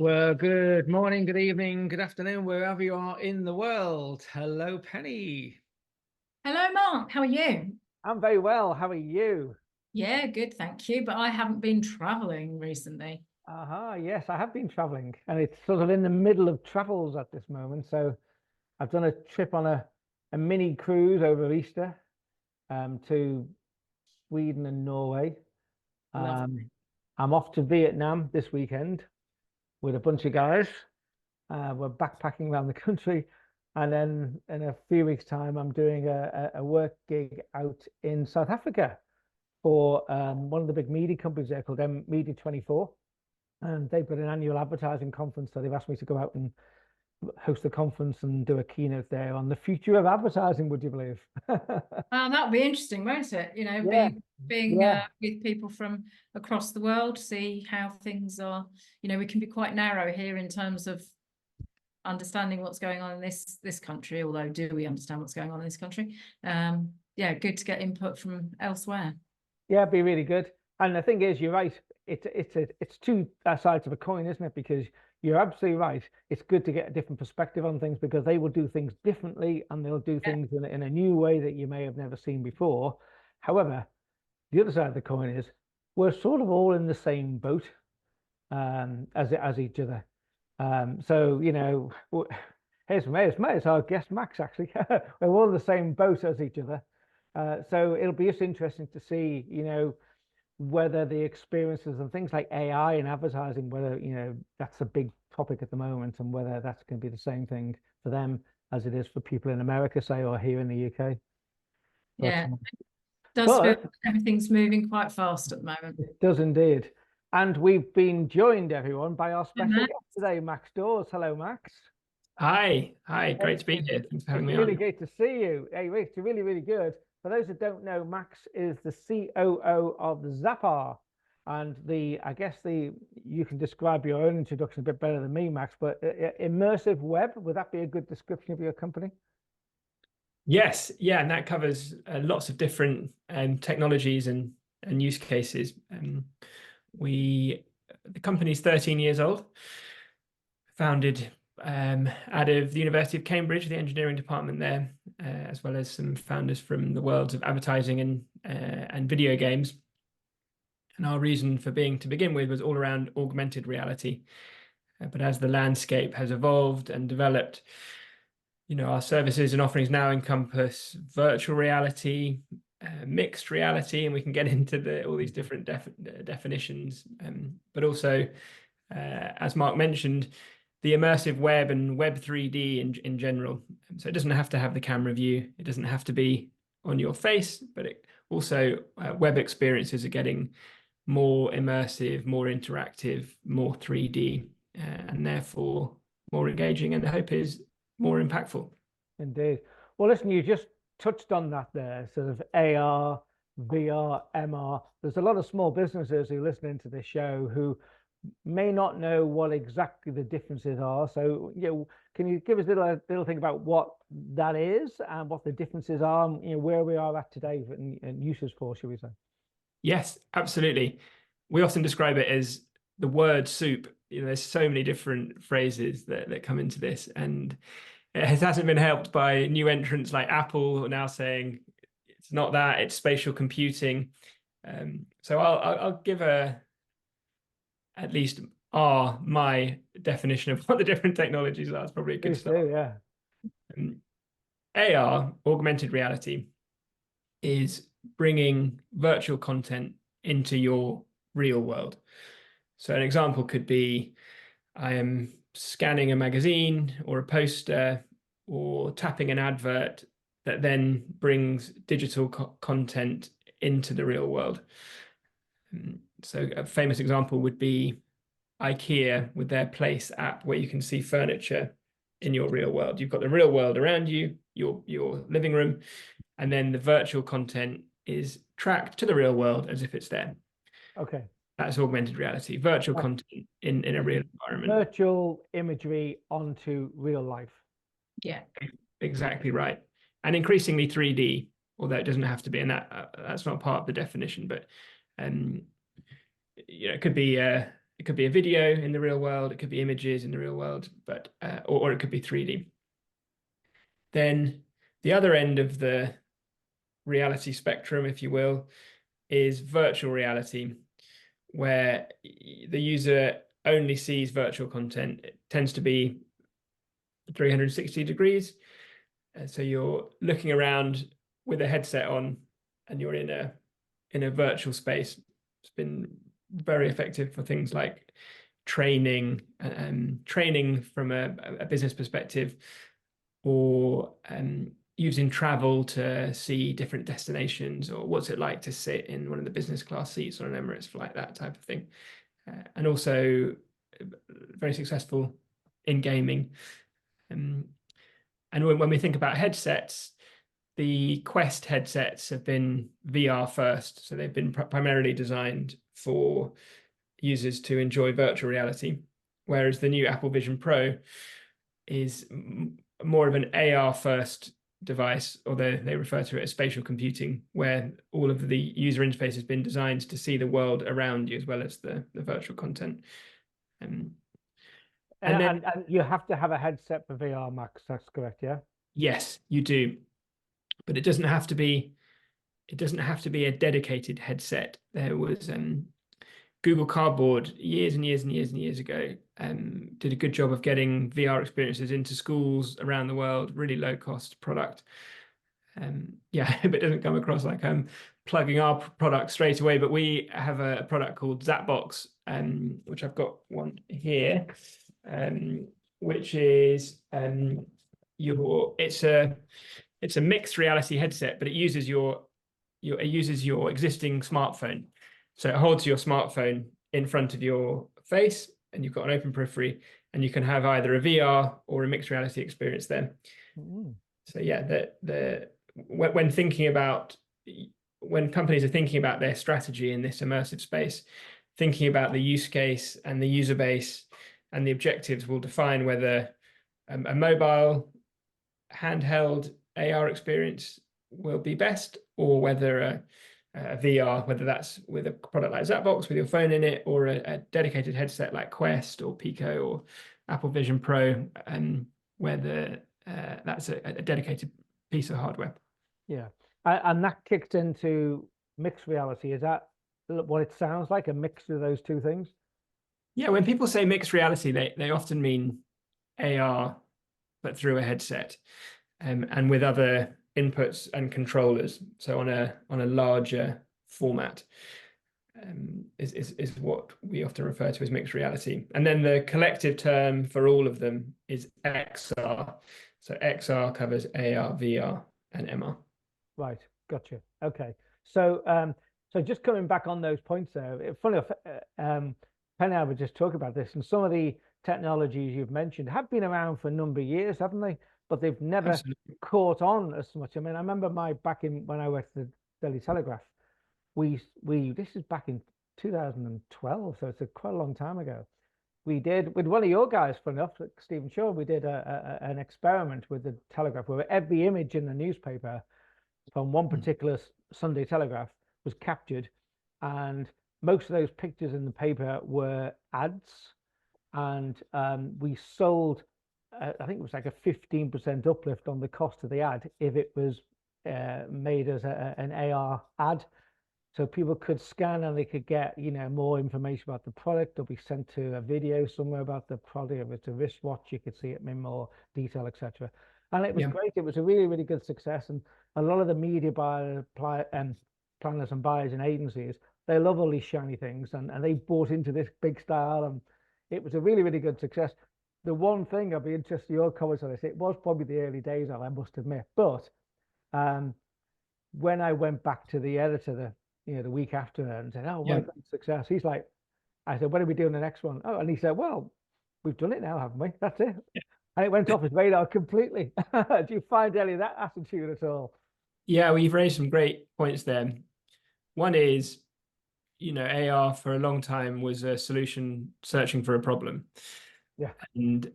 Well, good morning, good evening, good afternoon, wherever you are in the world. Hello, Penny. Hello, Mark. How are you? I'm very well. How are you? Yeah, good, thank you. But I haven't been traveling recently. Yes, I have been traveling, and it's sort of in the middle of travels at this moment. So I've done a trip on a mini cruise over Easter to Sweden and Norway. Lovely. I'm off to Vietnam this weekend with a bunch of guys. We're backpacking around the country, and then in a few weeks' time, I'm doing a work gig out in South Africa for one of the big media companies there called Media 24. And they've got an annual advertising conference, so they've asked me to go out and host a conference and do a keynote there on the future of advertising, would you believe? That'll be interesting, won't it? Yeah, Being yeah, with people from across the world, see how things are. We can be quite narrow here in terms of understanding what's going on in this country. Although, do we understand what's going on in this country? Yeah, good to get input from elsewhere. yeah, it'd be really good. And the thing is, you're right. It's two sides of a coin, isn't it? Because you're absolutely right. It's good to get a different perspective on things because they will do things differently and they'll do Yeah, things in a new way that you may have never seen before. However, the other side of the coin is we're sort of all in the same boat as each other. So here's our guest Max. Actually, we're all in the same boat as each other. So it'll be just interesting to see, whether the experiences and things like AI and advertising, whether that's a big topic at the moment, and whether that's going to be the same thing for them as it is for people in America, say, or here in the UK. But yeah. Does feel but like everything's moving quite fast at the moment. it does indeed. And we've been joined, everyone, by our Hey, special Matt. guest today, Max Dawes. Hello, Max. Hi, Hey, great to be here. Thanks for having it's me really on. great to see you. Hey, it's really, really good. For those that don't know, Max is the COO of ZappAR. And I guess you can describe your own introduction a bit better than me, Max, but immersive web, would that be a good description of your company? Yes, yeah, and that covers lots of different technologies and use cases. The company's 13 years old, founded out of the University of Cambridge, the engineering department there, as well as some founders from the worlds of advertising and video games. And our reason for being to begin with was all around augmented reality. But as the landscape has evolved and developed, our services and offerings now encompass virtual reality, mixed reality, and we can get into all these different definitions. But also, as Mark mentioned, the immersive web and Web 3D in general. So it doesn't have to have the camera view. It doesn't have to be on your face, but it also web experiences are getting more immersive, more interactive, more 3D, and therefore more engaging. And the hope is more impactful. Indeed. Well, listen, you just touched on that there, sort of AR, VR, MR. There's a lot of small businesses who listen into this show who may not know what exactly the differences are. So, can you give us a little thing about what that is and what the differences are, and, where we are at today and uses for, shall we say? Yes, absolutely. We often describe it as the word soup. There's so many different phrases that come into this, and it hasn't been helped by new entrants like Apple now saying it's not that, it's spatial computing. So I'll give at least my definition of what the different technologies are. It's probably a good Please start. do, yeah. AR, augmented reality, is bringing virtual content into your real world. So an example could be I am scanning a magazine or a poster or tapping an advert that then brings digital content into the real world. So a famous example would be IKEA with their Place app, where you can see furniture in your real world. You've got the real world around you, your living room, and then the virtual content is tracked to the real world as if it's there. Okay. That's augmented reality, virtual content in a real environment. Virtual imagery onto real life. Yeah. Exactly right. And increasingly 3D, although it doesn't have to be, and that's not part of the definition, but it could be it could be a video in the real world, it could be images in the real world, but or it could be 3D. Then the other end of the reality spectrum, if you will, is virtual reality, where the user only sees virtual content. It tends to be 360 degrees. So you're looking around with a headset on and you're in a virtual space. It's been very effective for things like training from a business perspective, or using travel to see different destinations, or what's it like to sit in one of the business class seats on an Emirates flight, that type of thing. And also very successful in gaming. And when we think about headsets, the Quest headsets have been VR first. So they've been primarily designed for users to enjoy virtual reality, whereas the new Apple Vision Pro is more of an AR first device, although they refer to it as spatial computing, where all of the user interface has been designed to see the world around you as well as the virtual content. And you have to have a headset for VR, Max. That's correct, yeah? Yes, you do. But it doesn't have to be a dedicated headset. There was Google Cardboard years and years and years and years ago did a good job of getting VR experiences into schools around the world, really low cost product. Yeah, I hope it doesn't come across like I'm plugging our product straight away, but we have a product called ZapBox, which I've got one here, which is it's a mixed reality headset, but it uses your existing smartphone. So it holds your smartphone in front of your face, and you've got an open periphery, and you can have either a VR or a mixed reality experience there. So yeah, when companies are thinking about their strategy in this immersive space, thinking about the use case and the user base and the objectives will define whether a mobile handheld AR experience will be best, or whether a VR, whether that's with a product like ZapBox with your phone in it, or a dedicated headset like Quest or Pico or Apple Vision Pro, and whether that's a dedicated piece of hardware. Yeah, and that kicked into mixed reality. Is that what it sounds like, a mix of those two things? Yeah, when people say mixed reality, they often mean AR, but through a headset, and with other inputs and controllers. So on a larger format, is what we often refer to as mixed reality. And then the collective term for all of them is XR. So XR covers AR, VR, and MR. Right, gotcha. Okay, so just coming back on those points there, funny enough, Penny and I were just talking about this, and some of the technologies you've mentioned have been around for a number of years, haven't they? But they've never caught on as much. I mean, I remember back in when I worked at the Daily Telegraph, this is back in 2012, so it's quite a long time ago. We did with one of your guys, funny enough, Stephen Shaw, we did an experiment with the Telegraph where every image in the newspaper from one particular Sunday Telegraph was captured, and most of those pictures in the paper were ads, and we sold I think it was like a 15% uplift on the cost of the ad if it was made as an AR ad. So people could scan and they could get, more information about the product. They'll be sent to a video somewhere about the product. If it's a wristwatch, you could see it in more detail, etc. And it was great. It was a really, really good success. And a lot of the media planners and buyers and agencies, they love all these shiny things, and they bought into this big style, and it was a really, really good success. The one thing I'd be interested in your comments on this, it was probably the early days, I must admit, but when I went back to the editor the week after and said, "Oh, what a great success," he's like, I said, "When are we doing the next one?" Oh, and he said, "Well, we've done it now, haven't we? That's it." And it went off his radar completely. Do you find any of that attitude at all? Yeah, well, you've raised some great points there. One is, AR for a long time was a solution searching for a problem. Yeah. And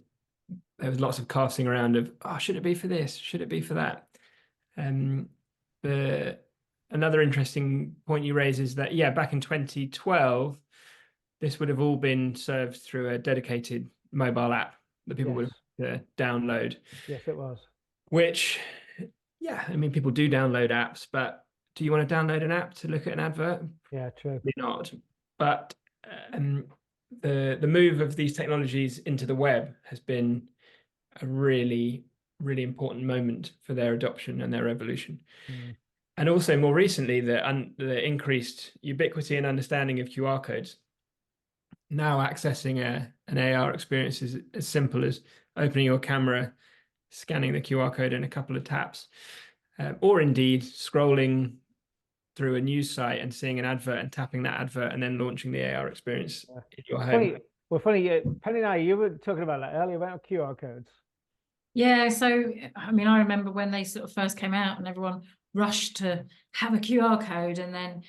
there was lots of casting around of, should it be for this? Should it be for that? Another interesting point you raise is that, back in 2012, this would have all been served through a dedicated mobile app that people would have to download. Yes, it was. Which, yeah, I mean, people do download apps, but do you want to download an app to look at an advert? Yeah, true. Probably not. But the move of these technologies into the web has been a really, really important moment for their adoption and their evolution. And also more recently, the increased ubiquity and understanding of QR codes. Now accessing an AR experience is as simple as opening your camera, scanning the QR code in a couple of taps, or indeed scrolling through a news site and seeing an advert and tapping that advert and then launching the AR experience in your home. Funny, Penny and I, you were talking about that earlier about QR codes. Yeah, so I mean, I remember when they sort of first came out and everyone rushed to have a QR code, and then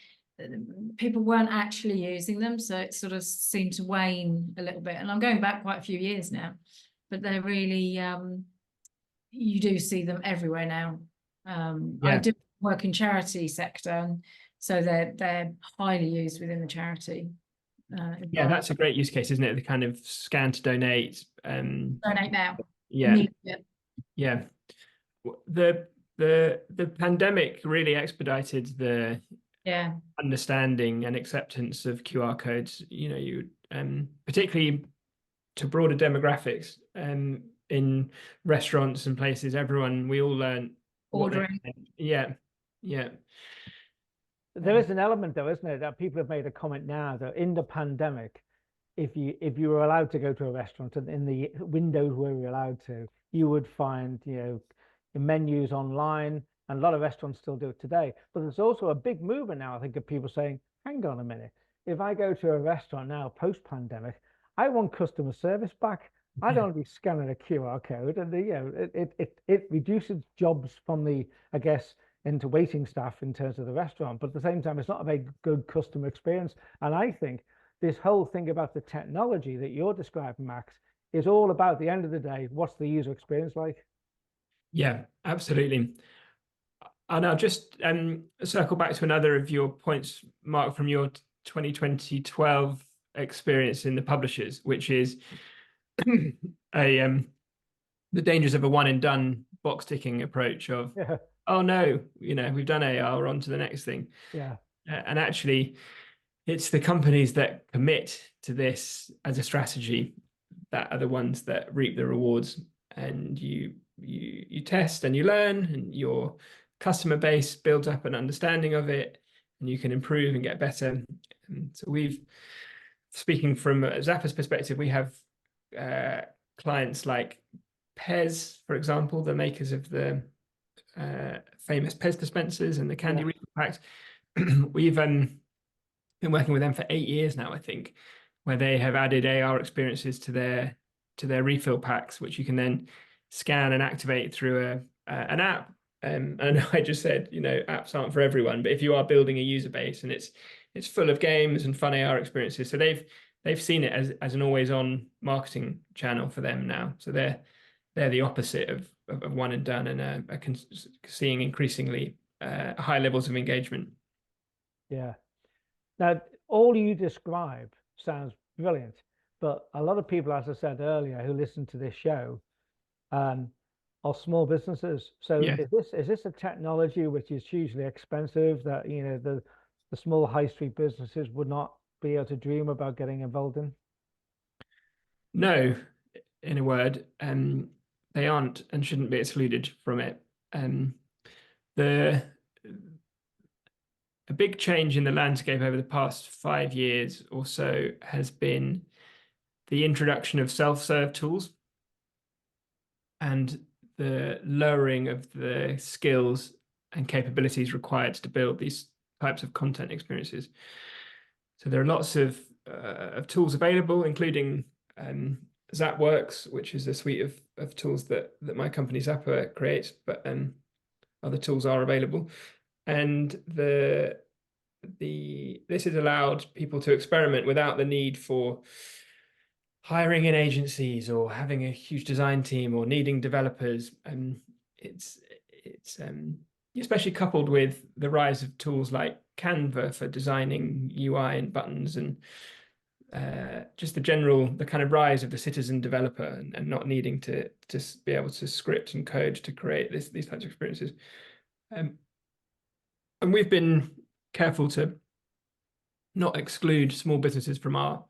people weren't actually using them, so it sort of seemed to wane a little bit. And I'm going back quite a few years now, but they're really you do see them everywhere now. I do work in charity sector, and so they're highly used within the charity. Yeah, that's a great use case, isn't it? The kind of scan to donate. Donate now. Yeah. Yeah. The pandemic really expedited the understanding and acceptance of QR codes. You know, you particularly to broader demographics, in restaurants and places, we all learn ordering. Yeah. There is an element, though, isn't it, that people have made a comment now that in the pandemic, if you were allowed to go to a restaurant and in the windows where you were allowed to, you would find, you know, menus online, and a lot of restaurants still do it today. But there's also a big movement now, I think, of people saying, hang on a minute, if I go to a restaurant now post-pandemic, I want customer service back. I don't want to be scanning a QR code, and you know, it reduces jobs from the, I guess, into waiting staff in terms of the restaurant, but at the same time, it's not a very good customer experience. And I think this whole thing about the technology that you're describing, Max, is all about, the end of the day, what's the user experience like? Yeah, absolutely. And I'll just circle back to another of your points, Mark, from your 2012 experience in the publishers, which is the dangers of a one and done box ticking approach of, oh no, you know, we've done AR, we're on to the next thing. And actually, it's the companies that commit to this as a strategy that are the ones that reap the rewards. And you test and you learn, and your customer base builds up an understanding of it, and you can improve and get better. And so speaking from ZappAR's perspective, we have clients like Pez, for example, the makers of the famous Pez dispensers and the candy refill packs. We've been working with them for 8 years now, I think, where they have added AR experiences to their refill packs, which you can then scan and activate through an app. And I know I just said, you know, apps aren't for everyone, but if you are building a user base and it's full of games and fun AR experiences, so they've seen it as an always-on marketing channel for them now. So they're the opposite of one and done, and are seeing increasingly high levels of engagement. Yeah. Now, all you described sounds brilliant, but a lot of people, as I said earlier, who listen to this show are small businesses. So is this a technology which is hugely expensive that, you know, the small high street businesses would not be able to dream about getting involved in? No, in a word, they aren't and shouldn't be excluded from it. A big change in the landscape over the past 5 years or so has been the introduction of self-serve tools and the lowering of the skills and capabilities required to build these types of content experiences. So there are lots of tools available, including ZapWorks, which is a suite of tools that my company ZappAR creates, but other tools are available. And this has allowed people to experiment without the need for hiring in agencies or having a huge design team or needing developers. It's especially coupled with the rise of tools like Canva for designing UI and buttons and just the kind of rise of the citizen developer and not needing to just be able to script and code to create these types of experiences. And we've been careful to not exclude small businesses from our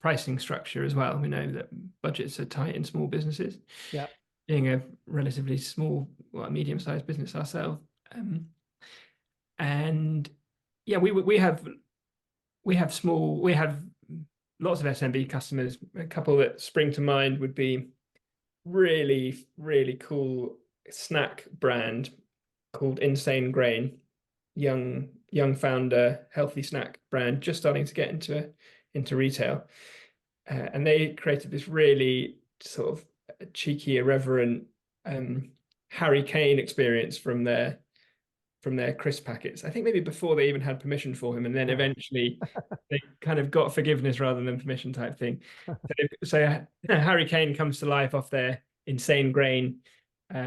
pricing structure as well. We know that budgets are tight in small businesses. Yeah. Being a relatively small, well, medium-sized business ourselves, and yeah, we have lots of SMB customers. A couple that spring to mind would be really, really cool snack brand called Insane Grain, young founder, healthy snack brand, just starting to get into retail, and they created this really sort of cheeky, irreverent Harry Kane experience from their crisp packets. I think maybe before they even had permission for him, and then eventually they kind of got forgiveness rather than permission type thing. So Harry Kane comes to life off their Insane Grain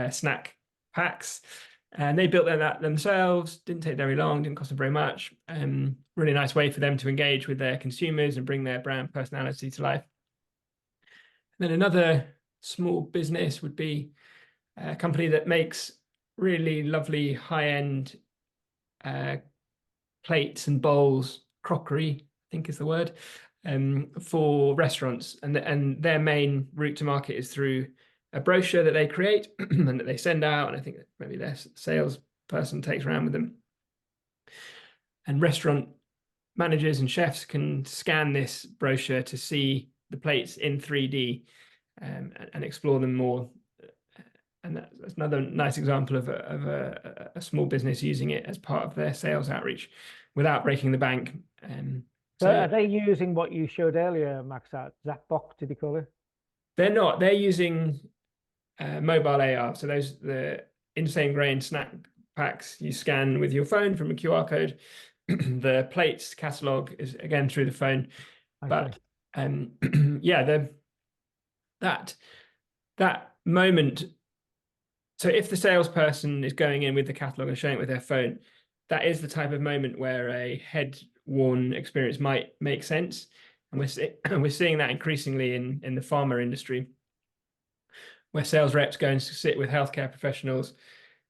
snack packs, and they built that themselves. Didn't take very long, didn't cost them very much. Really nice way for them to engage with their consumers and bring their brand personality to life. And then another small business would be a company that makes really lovely high-end plates and bowls, crockery, I think is the word, for restaurants. And their main route to market is through a brochure that they create and that they send out. And I think that maybe their salesperson takes around with them. And restaurant managers and chefs can scan this brochure to see the plates in 3D and explore them more. And that's another nice example of a small business using it as part of their sales outreach without breaking the bank. So are they using what you showed earlier, Max, that ZapBox, did you call it? They're not. They're using mobile AR. So the Insane Grain snack packs you scan with your phone from a QR code. The plates catalog is again through the phone. But yeah, that moment. So if the salesperson is going in with the catalog and showing it with their phone, that is the type of moment where a head-worn experience might make sense. And we're seeing that increasingly in the pharma industry, where sales reps go and sit with healthcare professionals.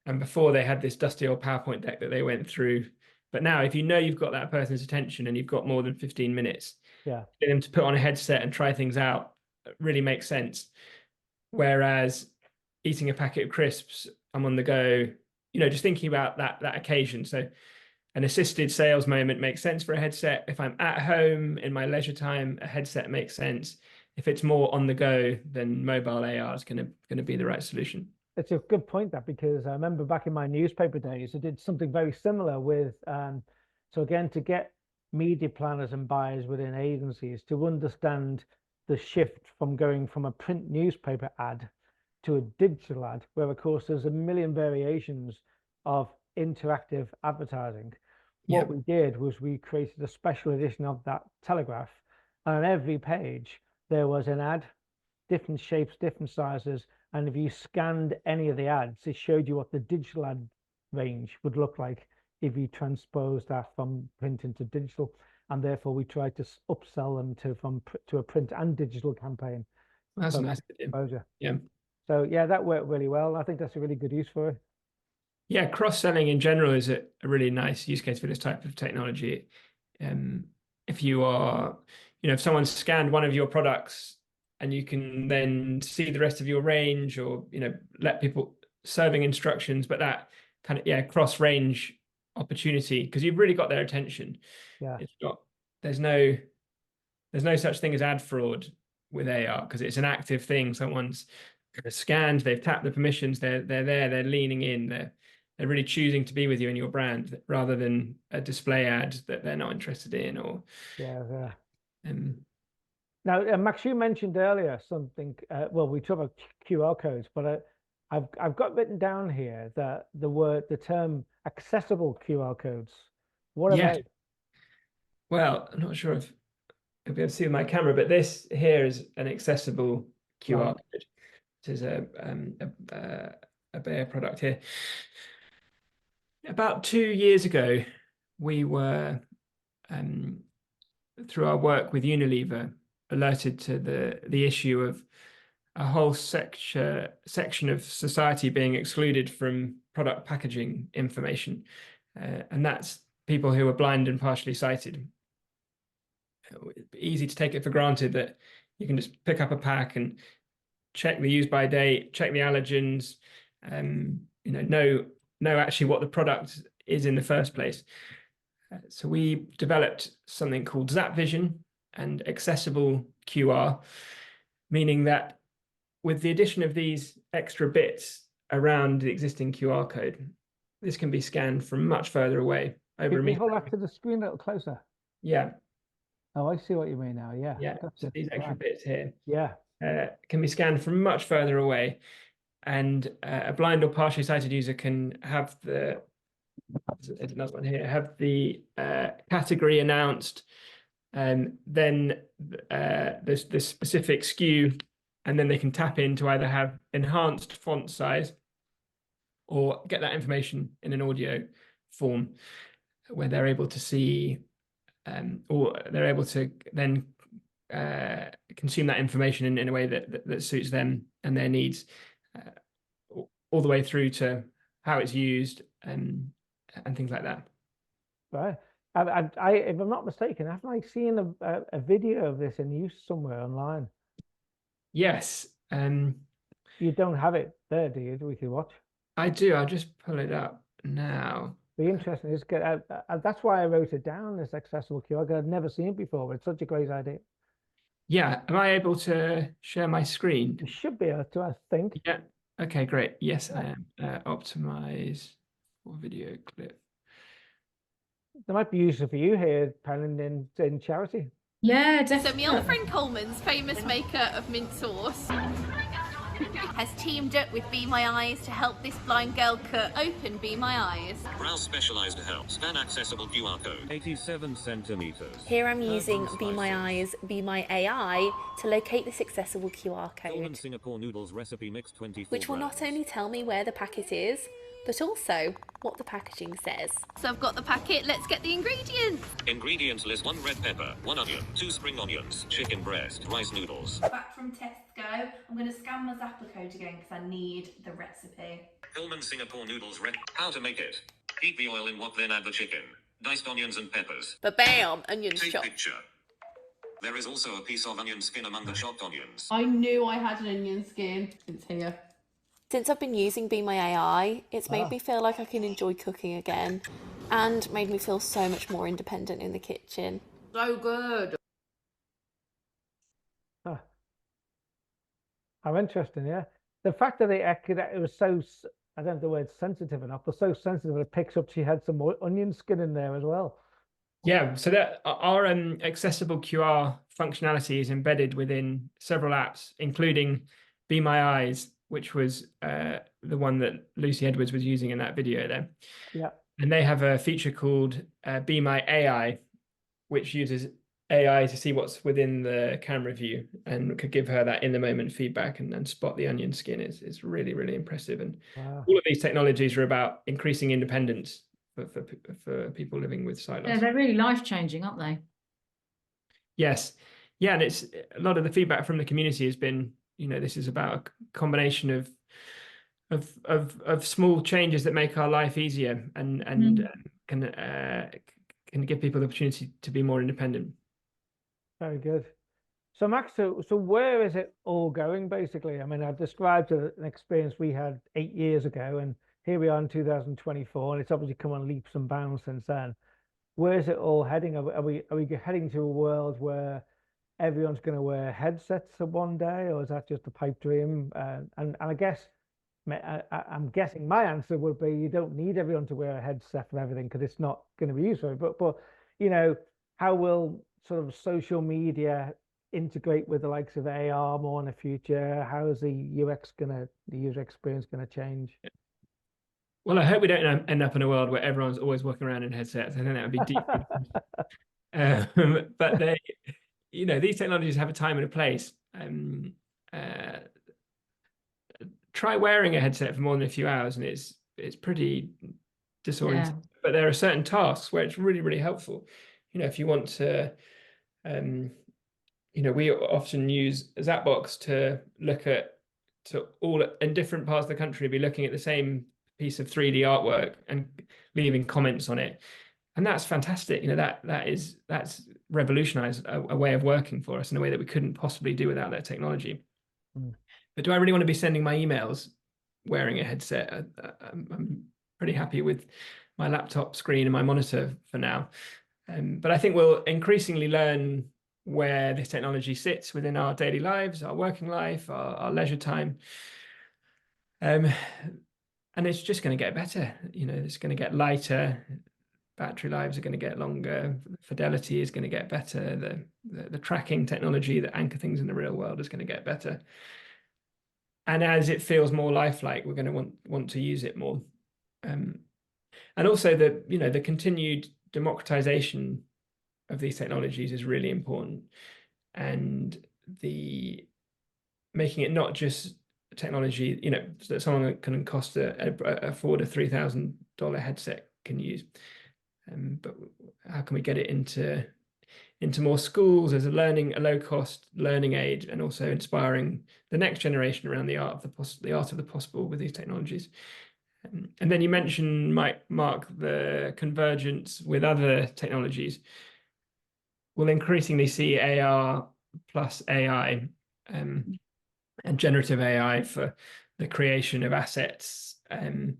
And before they had this dusty old PowerPoint deck that they went through. But now, if you know you've got that person's attention and you've got more than 15 minutes, get them to put on a headset and try things out really makes sense. Whereas eating a packet of crisps, I'm on the go, just thinking about that occasion. So an assisted sales moment makes sense for a headset. If I'm at home in my leisure time, a headset makes sense. If it's more on the go, then mobile AR is going to be the right solution. It's a good point, that, because I remember back in my newspaper days, I did something very similar with, so again, to get media planners and buyers within agencies to understand the shift from going from a print newspaper ad to a digital ad, where of course there's a million variations of interactive advertising. What we did was we created a special edition of that Telegraph, and on every page there was an ad, different shapes, different sizes, and if you scanned any of the ads, it showed you what the digital ad range would look like if you transpose that from print into digital. And therefore we tried to upsell them to a print and digital campaign. That's a nice idea. Yeah. So yeah, that worked really well. I think that's a really good use for it. Yeah, cross-selling in general is a really nice use case for this type of technology. If you are, if someone's scanned one of your products and you can then see the rest of your range, or, let people serving instructions, but that kind of, cross-range opportunity, because you've really got their attention. Yeah. There's no such thing as ad fraud with AR, because it's an active thing. Someone's scanned, they've tapped the permissions, they're there, they're leaning in, they're really choosing to be with you in your brand, rather than a display ad that they're not interested in. Or now, Max, you mentioned earlier something. Well, we talked about QR codes, but I've got written down here that the term accessible QR codes. What are they? Well, I'm not sure if you'll be able to see with my camera, but this here is an accessible QR code. This is a Bayer product here. About 2 years ago, we were through our work with Unilever, alerted to the issue of a whole section of society being excluded from product packaging information, and that's people who are blind and partially sighted. Easy to take it for granted that you can just pick up a pack and check the use by date, check the allergens, know actually what the product is in the first place. So we developed something called ZapVision and accessible QR, meaning that with the addition of these extra bits around the existing QR code, this can be scanned from much further away. Over Can you hold up to the screen a little closer? Yeah. Oh, I see what you mean now. Yeah. Yeah. So these extra bits here, yeah, can be scanned from much further away, and a blind or partially sighted user can have the another one here, have the category announced, and then the specific SKU, and then they can tap in to either have enhanced font size or get that information in an audio form where they're able to see, or they're able to then consume that information in a way that suits them and their needs, all the way through to how it's used and things like that. right. If I'm not mistaken, haven't I seen a video of this in use somewhere online? Yes. You don't have it there, do you? We can watch. I do. I'll just pull it up now. Be interesting. That's why I wrote it down, this accessible QR, because I'd never seen it before, but it's such a great idea. Yeah. Am I able to share my screen? You should be able to, I think. Yeah. Okay, great. Yes, I am. Optimize for video clip. That might be useful for you here, Pennon, in charity. Yeah, So definitely. my old friend Coleman's famous maker of mint sauce has teamed up with Be My Eyes to help this blind girl cut open Be My Eyes. Browse specialized help. Scan accessible QR code. 87 centimeters. Here I'm using Be My Eyes, Be My AI to locate this accessible QR Coleman code, Singapore noodles recipe mix 24 which will not only tell me where the packet is, but also what the packaging says. So I've got the packet, let's get the ingredients. Ingredients list: 1 red pepper, 1 onion, 2 spring onions, chicken breast, rice noodles. Back from Tesco, I'm going to scan my ZapAR code again because I need the recipe. Coleman Singapore noodles how to make it. Heat the oil in wok, then add the chicken, diced onions and peppers. Ba-bam! Onions Take chopped. picture. There is also a piece of onion skin among the chopped onions. I knew I had an onion skin. It's here. Since I've been using Be My AI, it's made me feel like I can enjoy cooking again and made me feel so much more independent in the kitchen. So good. How interesting, yeah. The fact that it was so, I don't know the word sensitive enough, but so sensitive it picks up she had some more onion skin in there as well. Yeah, so that our accessible QR functionality is embedded within several apps, including Be My Eyes, which was the one that Lucy Edwards was using in that video there. Yeah. And they have a feature called Be My AI, which uses AI to see what's within the camera view and could give her that in the moment feedback and spot the onion skin. Is really, really impressive. And all of these technologies are about increasing independence for people living with sight loss. Yeah, they're really life-changing, aren't they? Yes. Yeah, and it's a lot of the feedback from the community has been, this is about a combination of small changes that make our life easier and can give people the opportunity to be more independent. Very good. So Max, so where is it all going basically? I mean, I've described an experience we had 8 years ago, and here we are in 2024, and it's obviously come on leaps and bounds since then. Where is it all heading? Are we heading to a world where everyone's going to wear headsets one day, or is that just a pipe dream? And I guess I'm guessing my answer would be you don't need everyone to wear a headset for everything because it's not going to be useful. But how will sort of social media integrate with the likes of AR more in the future? How is the user experience going to change? Well, I hope we don't end up in a world where everyone's always walking around in headsets. I think that would be deep. But these technologies have a time and a place. Try wearing a headset for more than a few hours, and it's pretty disorienting. Yeah. But there are certain tasks where it's really, really helpful. If you want to we often use ZapBox to look at all in different parts of the country, be looking at the same piece of 3D artwork and leaving comments on it. And that's fantastic. That's revolutionized a way of working for us in a way that we couldn't possibly do without that technology. But do I really want to be sending my emails wearing a headset? I'm pretty happy with my laptop screen and my monitor for now. But I think we'll increasingly learn where this technology sits within our daily lives, our working life, our leisure time. And it's just going to get better. It's going to get lighter. Battery lives are going to get longer. Fidelity is going to get better. The tracking technology that anchor things in the real world is going to get better. And as it feels more lifelike, we're going to want to use it more. And also the continued democratization of these technologies is really important, and the making it not just technology, that someone can afford a $3,000 headset can use, but how can we get it into more schools as a low-cost learning aid, and also inspiring the next generation around the art of the possible with these technologies. And then you mentioned, Mark, the convergence with other technologies. We'll increasingly see AR plus AI and generative AI for the creation of assets, and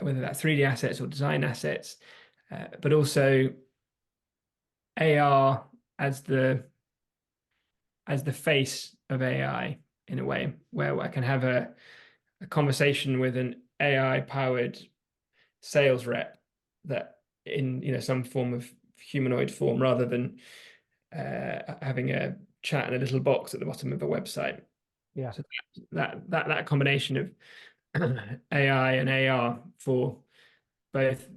whether that's 3D assets or design assets, but also AR as the face of AI, in a way where I can have a conversation with an AI-powered sales rep that in some form of humanoid form, rather than having a chat in a little box at the bottom of a website. Yeah. So that combination of AI and AR, for both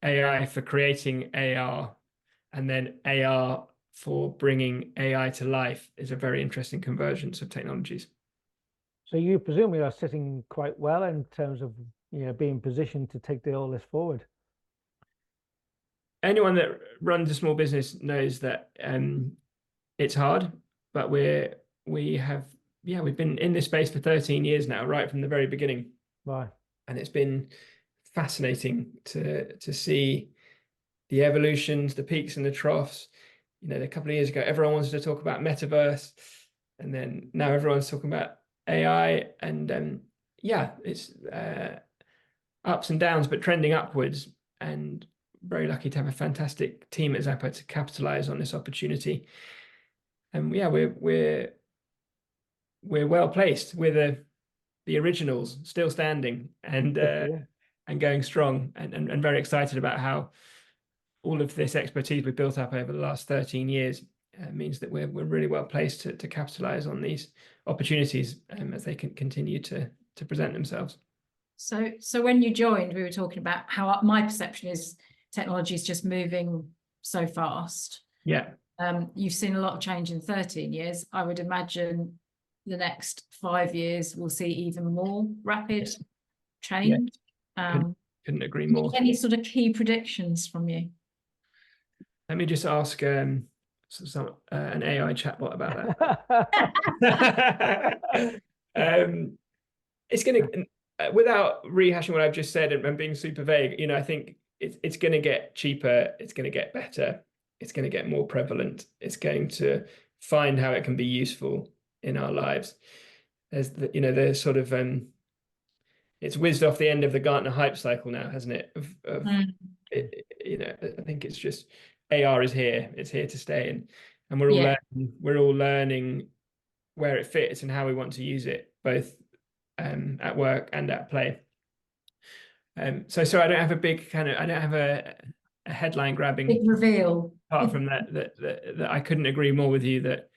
AI for creating AR and then AR for bringing AI to life, is a very interesting convergence of technologies. So you presumably are sitting quite well in terms of being positioned to take all this forward. Anyone that runs a small business knows that it's hard, but we've been in this space for 13 years now, right from the very beginning. Right. And it's been fascinating to see the evolutions, the peaks and the troughs. A couple of years ago, everyone wanted to talk about metaverse, and then now everyone's talking about AI, and it's ups and downs, but trending upwards, and very lucky to have a fantastic team at ZappAR to capitalize on this opportunity. And we're well placed. We're the originals, still standing and going strong, and very excited about how all of this expertise we've built up over the last 13 years means that we're really well placed to capitalize on these opportunities as they can continue to present themselves. So when you joined, we were talking about how my perception is technology is just moving so fast. Yeah. You've seen a lot of change in 13 years. I would imagine the next 5 years we'll see even more rapid change. Couldn't agree more. Any sort of key predictions from you? Let me just ask an AI chatbot about that. It's going to, without rehashing what I've just said and being super vague, I think it's going to get cheaper. It's going to get better. It's going to get more prevalent. It's going to find how it can be useful in our lives. There's sort of it's whizzed off the end of the Gartner hype cycle now, hasn't it? I think it's just AR is here. It's here to stay, and we're all learning where it fits and how we want to use it, both at work and at play. So I don't have I don't have a headline grabbing big reveal. Apart from that I couldn't agree more with you that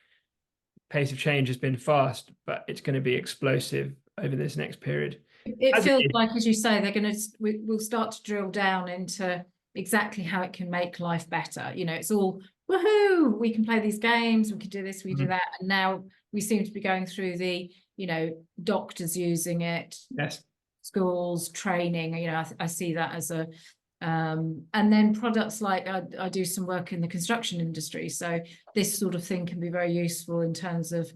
pace of change has been fast, but it's going to be explosive over this next period. It feels like, as you say, we'll start to drill down into exactly how it can make life better. It's all woohoo, we can play these games, we can do this, we can do that, and now we seem to be going through the doctors using it, yes, schools, training. I see that as a And then products like I do some work in the construction industry, so this sort of thing can be very useful in terms of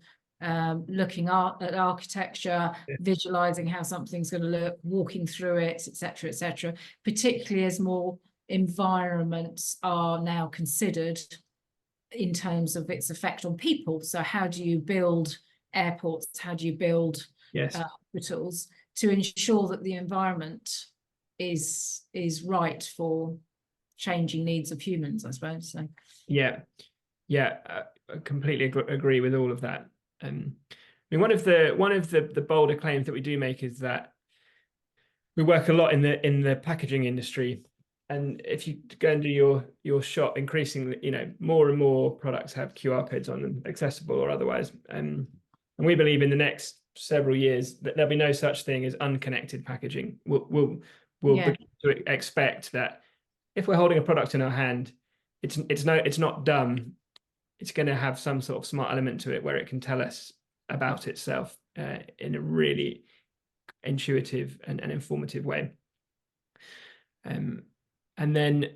looking at architecture, visualizing how something's going to look, walking through it, etc., particularly as more environments are now considered in terms of its effect on people. So how do you build airports? How do you build hospitals to ensure that the environment is right for changing needs of humans, I suppose. So I completely agree with all of that. I mean, one of the bolder claims that we do make is that we work a lot in the packaging industry, and if you go and do your shop, increasingly, you know, more and more products have QR codes on them, accessible or otherwise, and we believe in the next several years that there'll be no such thing as unconnected packaging. We'll begin to expect that if we're holding a product in our hand, it's not dumb. It's going to have some sort of smart element to it where it can tell us about itself in a really intuitive and informative way. And then,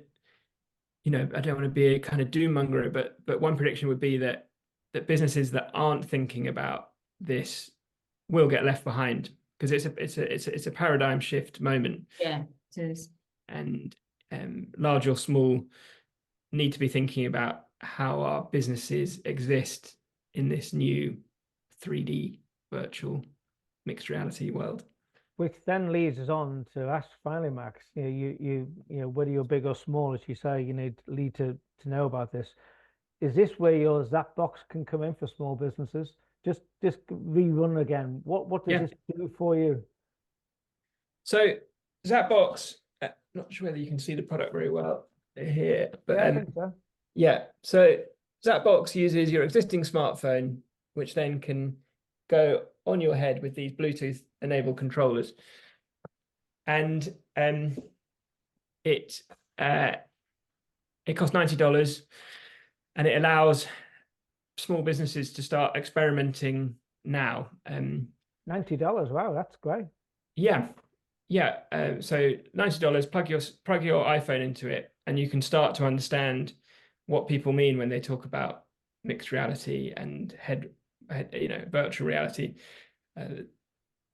you know, I don't want to be a kind of doom monger, but one prediction would be that businesses that aren't thinking about this will get left behind, because it's a paradigm shift moment. Yeah, it is. And large or small need to be thinking about how our businesses exist in this new 3D virtual mixed reality world. Which then leads us on to ask finally, Max, you know, whether you're big or small, as you say, you need to know about this. Is this where your ZapBox can come in for small businesses? Just rerun again. What does this do for you? So ZapBox, not sure whether you can see the product very well here, but I think so. Yeah, so ZapBox uses your existing smartphone, which then can go on your head with these Bluetooth enabled controllers, and it costs $90, and it allows small businesses to start experimenting now. $90, wow, that's great. So $90, plug your iPhone into it, and you can start to understand what people mean when they talk about mixed reality and virtual reality.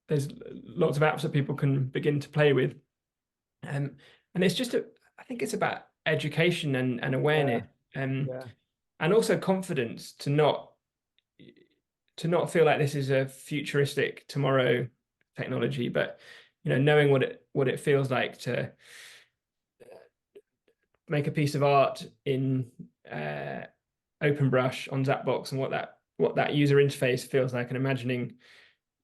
There's lots of apps that people can begin to play with, and it's just I think it's about education and awareness, and also confidence to not feel like this is a futuristic tomorrow technology, but you know, knowing what it feels like to make a piece of art in OpenBrush on ZapBox, and what that user interface feels like, and imagining,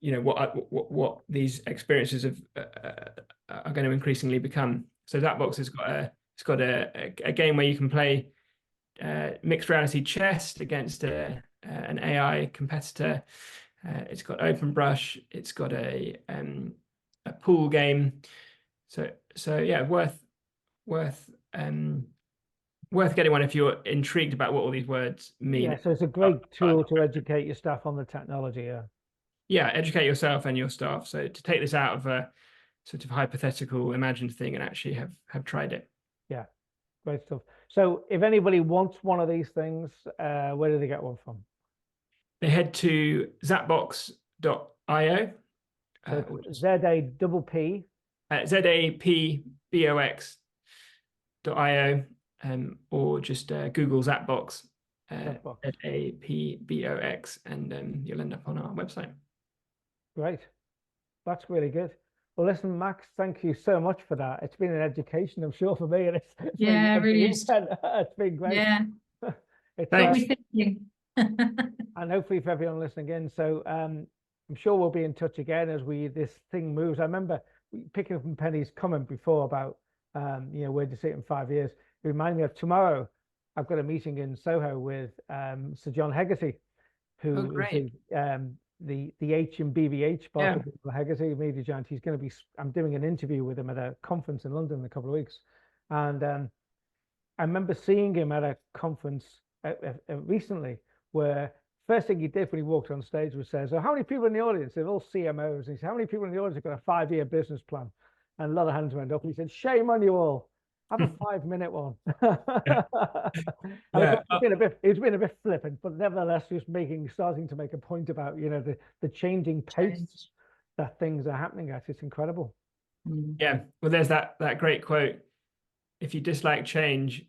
you know, what these experiences are going to increasingly become. So ZapBox has got a game where you can play mixed reality chess against an AI competitor. It's got OpenBrush. It's got a pool game. So yeah, worth getting one if you're intrigued about what all these words mean. Yeah, so it's a great tool to educate your staff on the technology. Yeah, educate yourself and your staff. So to take this out of a sort of hypothetical imagined thing and actually have tried it. Yeah, great stuff. So if anybody wants one of these things, where do they get one from? They head to zapbox.io. So ZAPPBOX.io, or just Google ZapBox, ZAPBOX, and you'll end up on our website. Great. That's really good. Well, listen, Max, thank you so much for that. It's been an education, I'm sure, for me. And it's really is. It's been great. Yeah. Thanks. And hopefully for everyone listening in. So I'm sure we'll be in touch again as this thing moves. I remember picking up Penny's comment before about, where to see it in 5 years. It reminded me of tomorrow. I've got a meeting in Soho with Sir John Hegarty, who is the H and BVH part of Hegarty Media Giant. He's going to be. I'm doing an interview with him at a conference in London in a couple of weeks, and I remember seeing him at a conference recently where first thing he did when he walked on stage was say, "So how many people in the audience?" They're all CMOs. And he said, "How many people in the audience have got a 5-year business plan?" And a lot of hands went up. He said, "Shame on you all. Have a 5-minute one. Yeah. And of Yeah. course, it's been a bit flippant, but nevertheless, just starting to make a point about, you know, the changing pace Change. that things are happening at. It's incredible. Yeah. Well, there's that great quote. If you dislike change,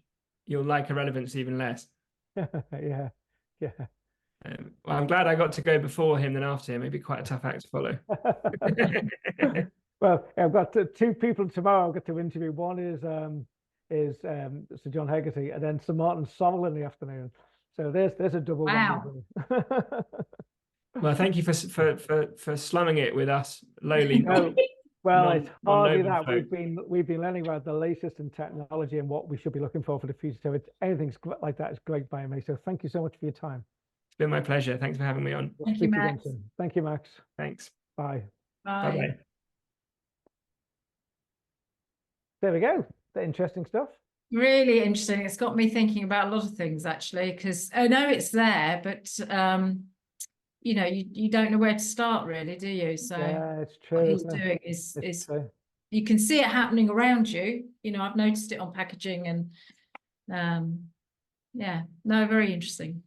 you'll like irrelevance even less. Yeah. Well, I'm glad I got to go before him than after him. It'd be quite a tough act to follow. Well, I've got two people tomorrow I've got to interview. One is Sir John Hegarty, and then Sir Martin Somel in the afternoon. So there's a double Wow. whammy. Well, thank you for slumming it with us lowly. No, well, it's hardly non-noble that. folk. We've been learning about the latest in technology and what we should be looking for the future. So it's anything like that is great by me. So thank you so much for your time. It's been my pleasure. Thanks for having me on. We'll Thank you, speak again Max. soon. Thank you, Max. Thanks. Bye. Bye. Bye-bye. There we go. The interesting stuff. Really interesting. It's got me thinking about a lot of things actually, because I know it's there, but you know, you don't know where to start really, do you? So Yeah, it's what true. he's Isn't it? doing It's is true. you can see it happening around you. You know, I've noticed it on packaging and yeah, no, very interesting.